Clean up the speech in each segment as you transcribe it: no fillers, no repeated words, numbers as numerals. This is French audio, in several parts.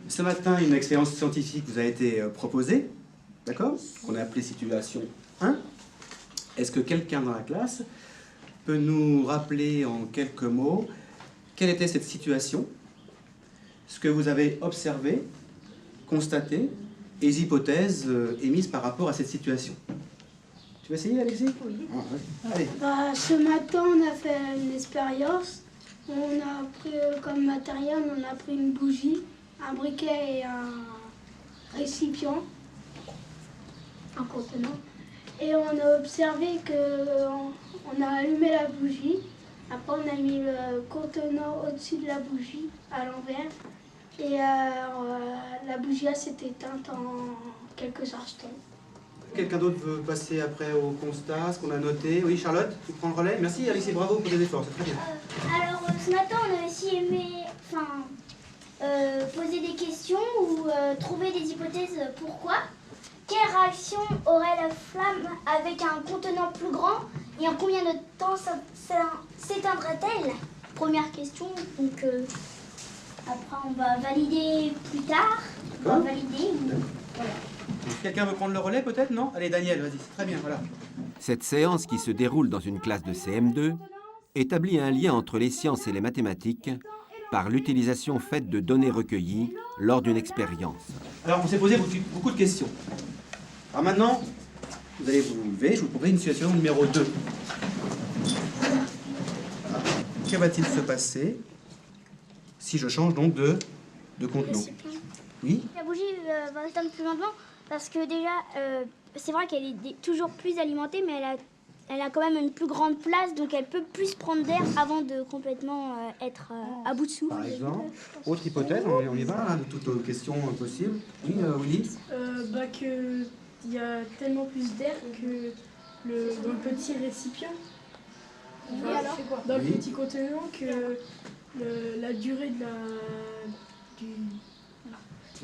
Ce matin, une expérience scientifique vous a été proposée, d'accord? Qu'on a appelée situation 1. Est-ce que quelqu'un dans la classe peut nous rappeler en quelques mots quelle était cette situation, ce que vous avez observé, constaté, et les hypothèses émises par rapport à cette situation? Tu vas essayer, Alexis? Oui. Ah, ouais. Allez. Ce matin, on a fait une expérience. On a pris comme matériel, on a pris une bougie, un briquet et un récipient, un contenant. Et on a observé qu'on a allumé la bougie. Après, on a mis le contenant au-dessus de la bougie, à l'envers. Et la bougie s'est éteinte en quelques instants. Quelqu'un d'autre veut passer après au constat, ce qu'on a noté? Oui, Charlotte, tu prends le relais? Merci, Alexis, bravo pour tes efforts, c'est très bien. Alors, ce matin, on a aussi aimé poser des questions ou trouver des hypothèses. Pourquoi? Quelle réaction aurait la flamme avec un contenant plus grand et en combien de temps s'éteindrait-elle? Première question, donc après on va valider plus tard. On va valider. Voilà. Quelqu'un veut prendre le relais peut-être? Non? Allez, Daniel, vas-y, c'est très bien, voilà. Cette séance qui se déroule dans une classe de CM2 établit un lien entre les sciences et les mathématiques par l'utilisation faite de données recueillies lors d'une expérience. Alors, on s'est posé beaucoup de questions. Alors maintenant, vous allez vous lever, je vous propose une situation numéro 2. Que va-t-il se passer si je change donc de contenant? Oui? La bougie va s'éteindre plus lentement parce que déjà, c'est vrai qu'elle est toujours plus alimentée, mais elle a quand même une plus grande place, donc elle peut plus prendre d'air avant de complètement être à bout de souffle. Par exemple, autre hypothèse, on y va, là, de toutes les questions possibles. Oui, Willy? Qu'il y a tellement plus d'air que dans le petit récipient. Dans le petit contenant que la durée de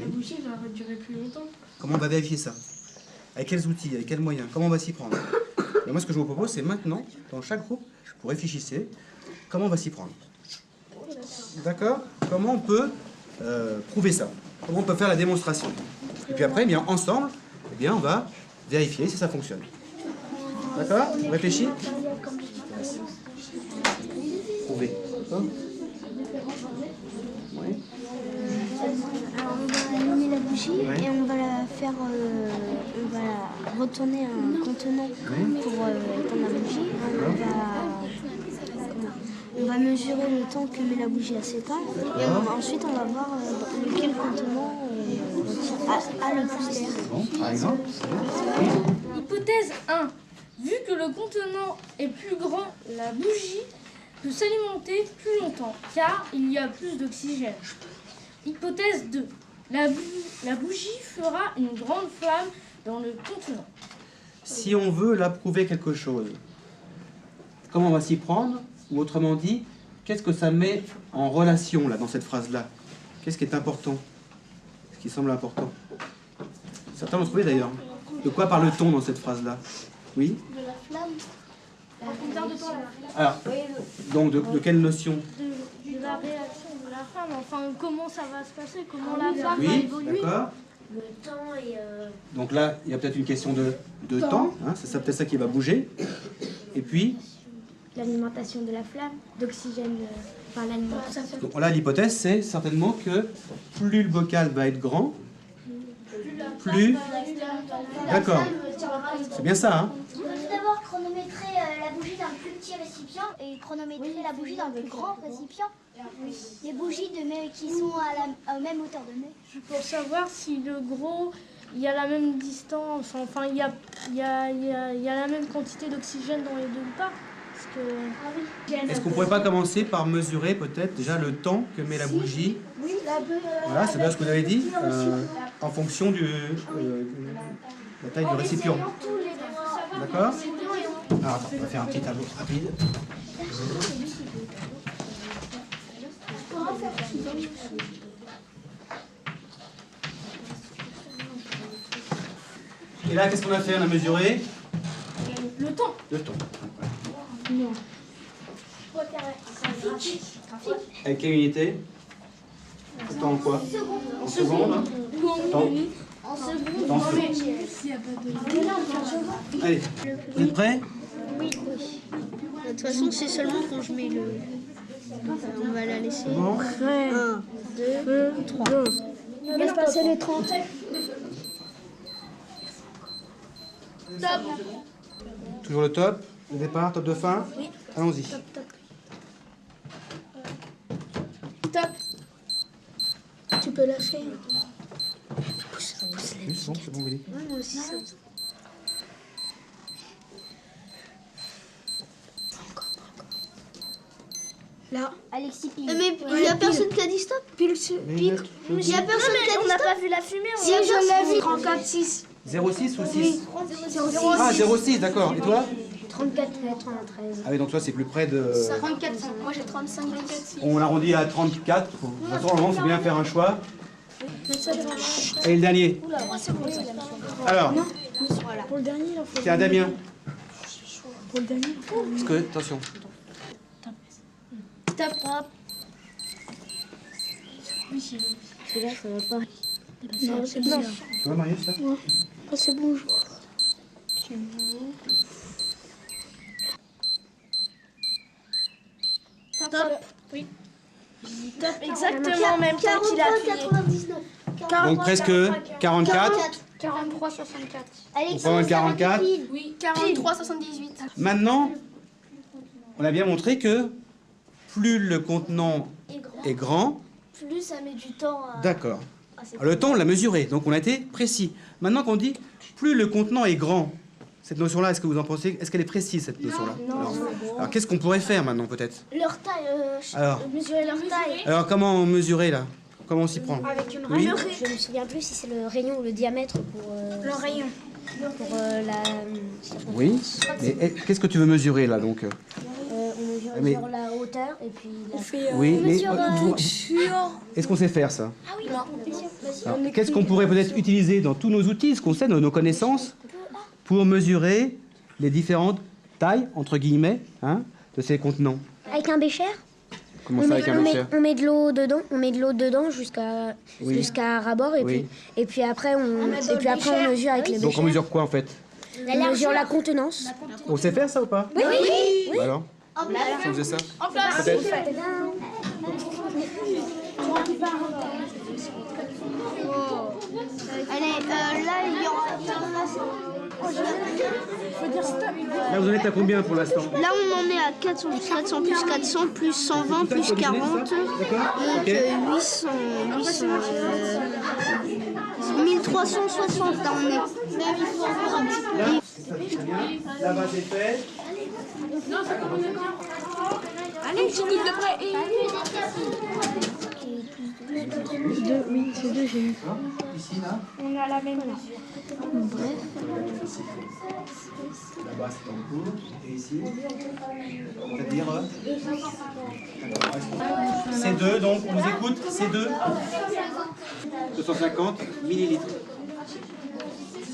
la bougie va durer plus longtemps. Comment on va vérifier ça? Avec quels outils? Avec quels moyens? Comment on va s'y prendre? Et moi, ce que je vous propose, c'est maintenant, dans chaque groupe, vous réfléchissez, comment on va s'y prendre? D'accord? Comment on peut prouver ça? Comment on peut faire la démonstration? Et puis après, eh bien, ensemble, eh bien, on va vérifier si ça fonctionne. D'accord? On réfléchit? Prouver. D'accord? Oui. Alors on va allumer la bougie et on va la faire, on va retourner un contenant pour éteindre la bougie. On va mesurer le temps que met la bougie à s'éteindre et ensuite on va voir lequel contenant a le plus d'air. Bon, par exemple. Hypothèse 1. Vu que le contenant est plus grand, la bougie peut s'alimenter plus longtemps car il y a plus d'oxygène. Hypothèse 2. La bougie fera une grande flamme dans le contenant. Si on veut là prouver quelque chose, comment on va s'y prendre? Ou autrement dit, qu'est-ce que ça met en relation là dans cette phrase-là? Qu'est-ce qui est important? Ce qui semble important? Certains l'ont trouvé d'ailleurs. De quoi parle-t-on dans cette phrase-là? Oui? De la flamme. Combien de temps la flamme? Alors, donc de quelle notion? De la réaction de la flamme, enfin comment ça va se passer, comment la flamme va Oui, évoluer. d'accord. Le temps et... Donc là, il y a peut-être une question de temps, hein, c'est peut-être ça qui va bouger. Et puis, l'alimentation de la flamme, d'oxygène, l'alimentation. donc là, l'hypothèse, c'est certainement que plus le bocal va être grand, plus... D'accord. C'est bien ça, hein? On peut tout d'abord chronométrer la bougie dans le plus petit récipient et chronométrer la bougie dans le plus grand récipient. Les bougies qui sont à la même hauteur de nez. Pour savoir si le gros, il y a la même distance, enfin il y a la même quantité d'oxygène dans les deux ou pas. Parce que... Est-ce qu'on pourrait pas commencer par mesurer peut-être déjà le temps que met la bougie? Oui, Voilà, c'est bien ce que vous avez dit, en fonction de la taille du récipient. D'accord? Alors, attends, on va faire un petit tableau rapide. Et là, qu'est-ce qu'on a fait? On a mesuré Le temps. le temps. Non. Avec quelle unité? Le temps en quoi? En secondes, hein? Temps. Temps. Allez, vous êtes prêts? Oui. De toute façon, c'est seulement quand je mets le... On va la laisser. Bon. 1, 2, 3. Laisse passer les 30. Toujours le top, le départ, top de fin. Oui. Allons-y. Top. Tu peux lâcher. Oui, c'est bon, Willy. Moi aussi, ça. Là. Alexis pile. Mais il n'y a personne qui a dit stop. Pile. Il n'y a personne qui a dit On n'a stop. pas vu la fumée. Si je l'ai vu. 34, 6. 06 ou 6? Ah, 06, d'accord. Et toi? 34, 93. Ah oui, donc toi, c'est plus près de... 34, moi j'ai 35, 24. On l'arrondit à 34. De toute façon, normalement, il faut bien faire un choix. Et le dernier? Alors, Pour le dernier, là, faut... tiens, Damien. Pour le dernier, Parce que, attention. Top. Celui-là, ça va pas. Non, c'est bon. Tu vois, Marius, là? Oh, c'est bon, je vois. Top. Oui. Top, exactement même temps qu'il a appuyé. 99. Donc presque 44. 43, 64. On prend un 44. Oui, 43, 78. Maintenant, on a bien montré que plus le contenant est grand, Plus ça met du temps à... d'accord. Le temps, on l'a mesuré, donc on a été précis. Maintenant qu'on dit plus le contenant est grand, cette notion-là, est-ce que vous en pensez? Est-ce qu'elle est précise, cette notion-là? Alors qu'est-ce qu'on pourrait faire maintenant, peut-être? Leur taille, Alors. mesurer leur taille. Alors comment mesurer, là? Comment on s'y prend? Oui. Je me souviens plus si c'est le rayon ou le diamètre pour... Le rayon. Pour la... Oui. Mais qu'est-ce que tu veux mesurer, là, donc? on Mais- mesure la hauteur et puis... On fait... Oui, mais... Sur... Est-ce qu'on sait faire, ça? Ah oui, non. Alors, qu'est-ce qu'on pourrait peut-être utiliser dans tous nos outils, ce qu'on sait, nos connaissances, pour mesurer les différentes tailles, entre guillemets, hein, de ces contenants? Avec un bécher, Comment ça, avec un bécher? on met de l'eau dedans jusqu'à Oui. jusqu'à ras-bord Oui. et puis après on mesure avec le Donc bécher. on mesure quoi, en fait? On mesure la contenance. On sait faire ça ou pas? Oui. Bah alors? Ça faisait ça? En place. Peut-être. Allez, là, il y aura... Là, vous en êtes à combien pour l'instant? Là, on en est à 400 plus 400 plus 120 plus 40. D'accord. Donc Ok. 800, 1360, là on est. Là, ça fait bien. La base est faite. Allez, je dis le prêt. Oui, c'est deux, j'ai eu. Ici, là. On a la même mesure. Là-bas, c'est en cours. Et ici. C'est-à-dire. C2, donc, on vous écoute. C2. 250 millilitres.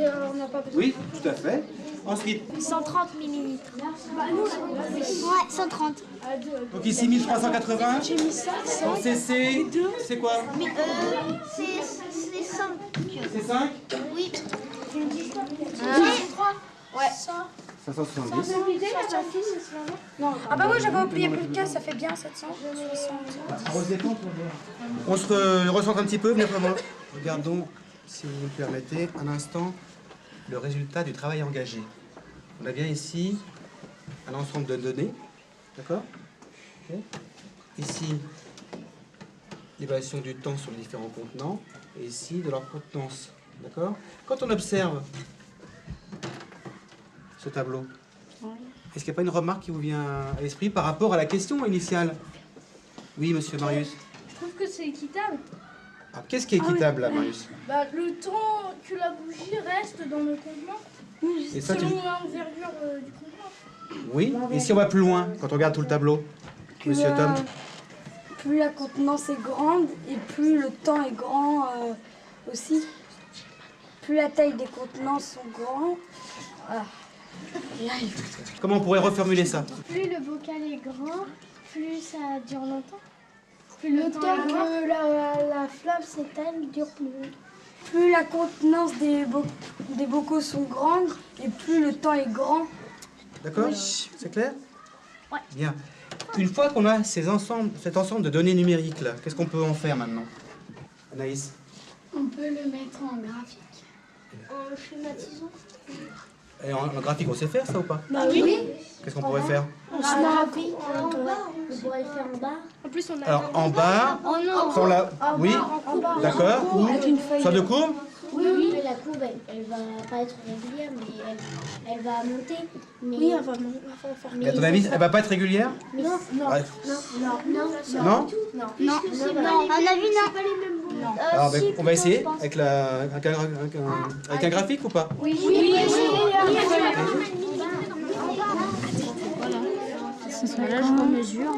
On n'a pas besoin. Oui, tout à fait. Ensuite, 130 millilitres. Ouais, 130. donc ici 1380. J'ai mis ça, ça. Donc c'est quoi? C'est 5. C'est 5? Oui. 570. Ah bah oui, j'avais oublié plus de cas, ça fait bien 760. On se recentre un petit peu, venez après moi. Regardons, si vous me permettez, un instant, le résultat du travail engagé. On a bien ici un ensemble de données, d'accord? Ok. Ici, l'évaluation du temps sur les différents contenants, et ici, de leur contenance, d'accord? Quand on observe ce tableau, est-ce qu'il n'y a pas une remarque qui vous vient à l'esprit par rapport à la question initiale? Oui, monsieur Marius. Je trouve que c'est équitable. Alors, qu'est-ce qui est équitable, là, Marius? Bah, le temps que la bougie reste dans le contenant, Et ça, tu... selon l'envergure du contenant. Oui, et si on va plus loin, quand on regarde tout le tableau, monsieur Tom? Plus la contenance est grande et plus le temps est grand aussi. Plus la taille des contenants sont grands. Comment on pourrait reformuler ça? Plus le bocal est grand, plus ça dure longtemps. plus Le temps que la flamme s'éteigne dure plus longtemps. Plus la contenance des bocaux sont grandes et plus le temps est grand. D'accord? C'est clair? Ouais. Bien. Une fois qu'on a cet ensemble de données numériques là, qu'est-ce qu'on peut en faire maintenant? Anaïs? On peut le mettre en graphique. En schématisant. Et en graphique, on sait faire ça ou pas? Bah oui. Qu'est-ce qu'on pourrait faire? On pourrait le faire en bas. En plus, on a. Alors en bas, sur la... Oui, d'accord. Ou soit de courbe? Oui. La courbe, elle va pas être régulière, mais elle va monter. Mais... Oui, on va faire. Et à ton avis, elle va pas être régulière? Non. Bref. Non. Non? Non. À mon avis, non. Alors ben, on va essayer avec un graphique ou pas? Oui. Là, je remesure.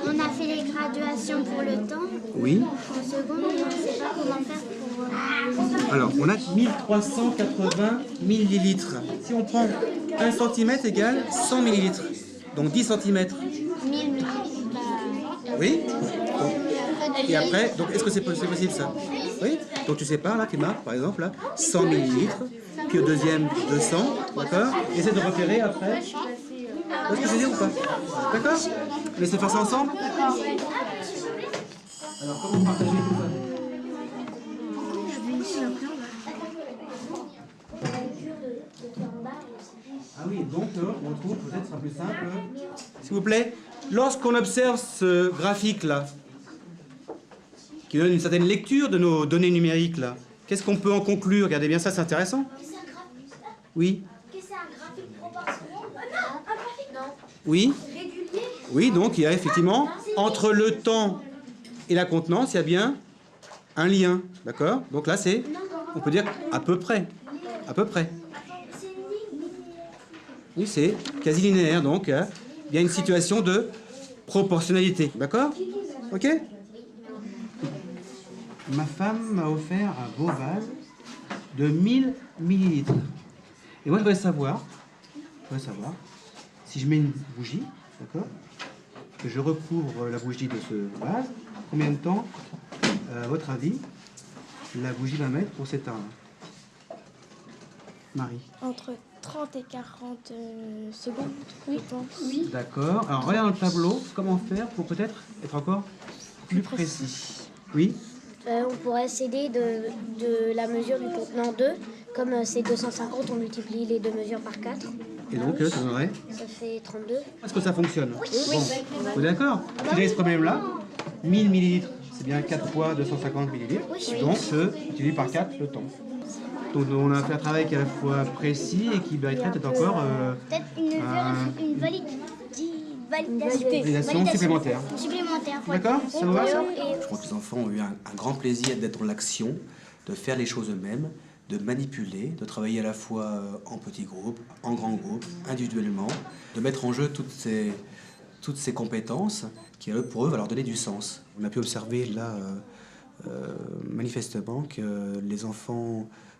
On a fait les graduations pour le temps. Oui. En seconde, mais on ne sait pas comment faire pour... Alors, on a 1380 millilitres. Si on prend 1 cm égale 100 millilitres, donc 10 cm. 1000 millilitres. Oui. Et après, donc est-ce que c'est possible ça? Oui. Donc tu sépares là, tu marques par exemple là 100 millilitres, puis au deuxième 200, d'accord? Essaie de repérer après. Est-ce que c'est dire ou pas? D'accord? Laissez faire ça ensemble. Alors comment partager tout ça? Ah oui, donc on trouve, peut-être ce sera plus simple. S'il vous plaît, lorsqu'on observe ce graphique-là, qui donne une certaine lecture de nos données numériques, là, qu'est-ce qu'on peut en conclure? Regardez bien ça, c'est intéressant. Oui. Que c'est un graphique proportionnel? Non, un graphique non. Oui. Régulier? Oui, donc il y a effectivement, entre le temps et la contenance, il y a bien un lien, d'accord? Donc là, c'est, on peut dire à peu près. À peu près. C'est une ligne. Oui, c'est quasi linéaire, donc il y a une situation de proportionnalité, d'accord? Ok? Ma femme m'a offert un beau vase de 1000 millilitres. Et moi, je voudrais savoir si je mets une bougie, d'accord? Que je recouvre la bougie de ce vase, combien de temps, à votre avis, la bougie va mettre pour s'éteindre? Marie? Entre 30 et 40 secondes, je pense. Oui. D'accord. Alors, regarde dans le tableau, comment faire pour peut-être être encore plus précis. Oui? On pourrait s'aider de la mesure du contenant 2. Comme c'est 250, on multiplie les deux mesures par 4. Et donc, ça donnerait? Ça fait 32. Est-ce que ça fonctionne? Oui. Bon. Vous êtes d'accord? Si j'ai ce problème-là, 1000 millilitres, c'est bien 4 fois 250 millilitres. Donc, je multiplie par 4 le temps. Donc, on a fait un travail qui est à la fois précis et qui mériterait peut-être encore Peut-être une validation supplémentaire. D'accord? Ça vous va, ça? Je crois que les enfants ont eu un grand plaisir d'être dans l'action, de faire les choses eux-mêmes, de manipuler, de travailler à la fois en petits groupes, en grands groupes, individuellement, de mettre en jeu toutes ces compétences qui, pour eux, va leur donner du sens. On a pu observer là, manifestement, que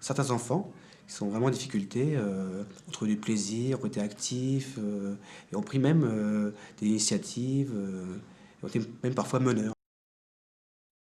certains enfants, qui sont vraiment en difficulté, ont trouvé du plaisir, ont été actifs, et ont pris même des initiatives, ont été même parfois meneurs.